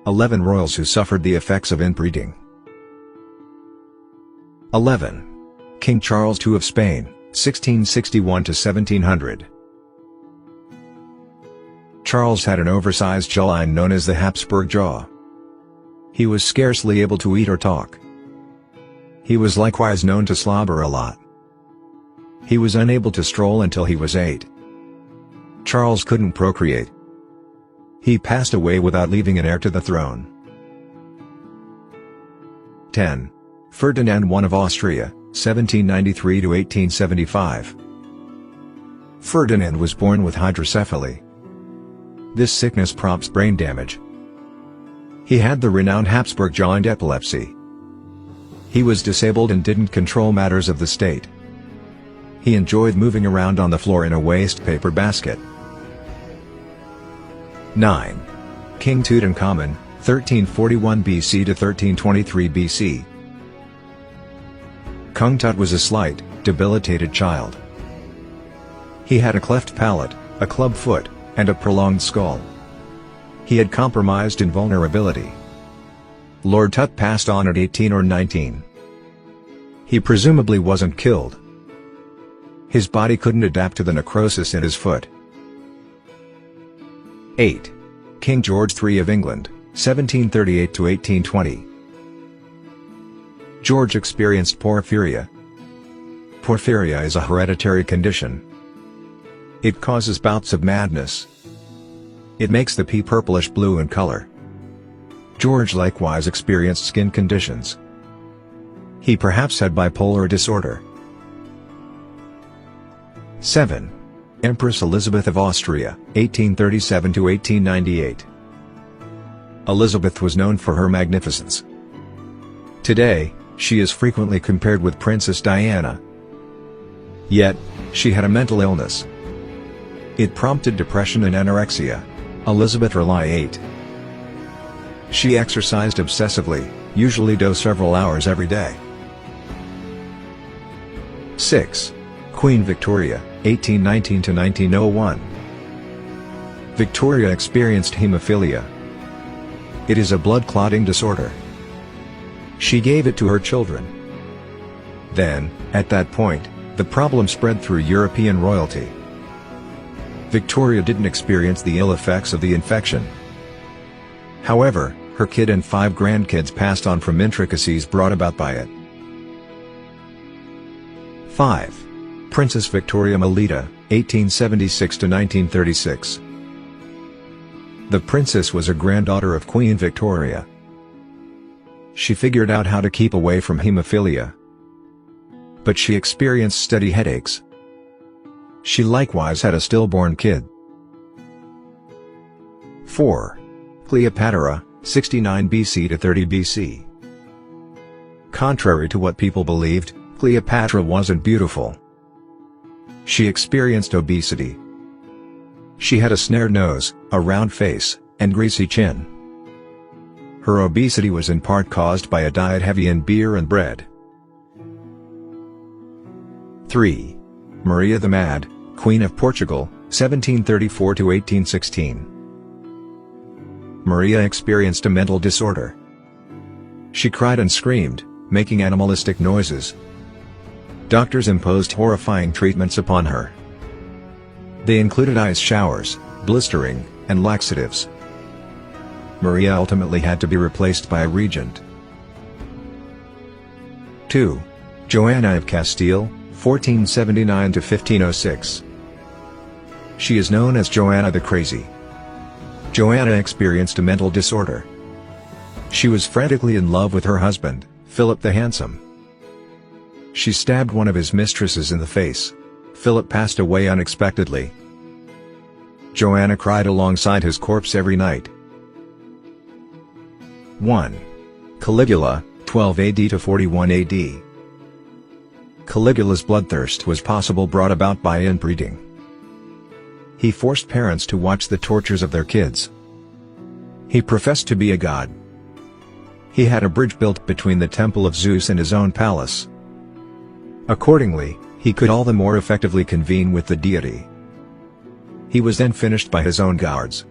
11 royals who suffered the effects of inbreeding. 11. King Charles II of Spain, 1661 to 1700. Charles had an oversized jawline known as the Habsburg jaw. He was scarcely able to eat or talk. He was likewise known to slobber a lot. He was unable to stroll until he was 8. Charles couldn't procreate. He passed away without leaving an heir to the throne. 10. Ferdinand I of Austria, 1793 to 1875. Ferdinand was born with hydrocephaly. This sickness prompts brain damage. He had the renowned Habsburg jaw and epilepsy. He was disabled and didn't control matters of the state. He enjoyed moving around on the floor in a waste paper basket. 9. King Tutankhamun, 1341 BC to 1323 BC. Kung Tut was a slight, debilitated child. He had a cleft palate, a club foot, and a prolonged skull. He had compromised invulnerability. Lord Tut passed on at 18 or 19. He presumably wasn't killed. His body couldn't adapt to the necrosis in his foot. 8. King George III of England, 1738 to 1820. George experienced porphyria. Porphyria is a hereditary condition. It causes bouts of madness. It makes the pea purplish blue in color. George likewise experienced skin conditions. He perhaps had bipolar disorder. 7. Empress Elizabeth of Austria, 1837 to 1898. Elizabeth was known for her magnificence. Today, she is frequently compared with Princess Diana. Yet, she had a mental illness. It prompted depression and anorexia. Elizabeth Rely 8. She exercised obsessively, usually dozed several hours every day. 6. Queen Victoria, 1819 to 1901. Victoria experienced hemophilia. It is a blood clotting disorder. She gave it to her children. Then, at that point, the problem spread through European royalty. Victoria didn't experience the ill effects of the infection. However, her kid and 5 grandkids passed on from intricacies brought about by it. 5. Princess Victoria Melita, 1876 to 1936. The princess was a granddaughter of Queen Victoria. She figured out how to keep away from hemophilia. But she experienced steady headaches. She likewise had a stillborn kid. 4. Cleopatra, 69 BC to 30 BC. Contrary to what people believed, Cleopatra wasn't beautiful. She experienced obesity. She had a snared nose, a round face, and greasy chin. Her obesity was in part caused by a diet heavy in beer and bread. 3. Maria the Mad, Queen of Portugal, 1734 to 1816. Maria experienced a mental disorder. She cried and screamed, making animalistic noises. Doctors imposed horrifying treatments upon her. They included ice showers, blistering, and laxatives. Maria ultimately had to be replaced by a regent. 2. Joanna of Castile, 1479 to 1506. She is known as Joanna the Crazy. Joanna experienced a mental disorder. She was frantically in love with her husband, Philip the Handsome. She stabbed one of his mistresses in the face. Philip passed away unexpectedly. Joanna cried alongside his corpse every night. 1. Caligula, 12 AD to 41 AD. Caligula's bloodthirst was possible brought about by inbreeding. He forced parents to watch the tortures of their kids. He professed to be a god. He had a bridge built between the temple of Zeus and his own palace. Accordingly, he could all the more effectively convene with the deity. He was then finished by his own guards.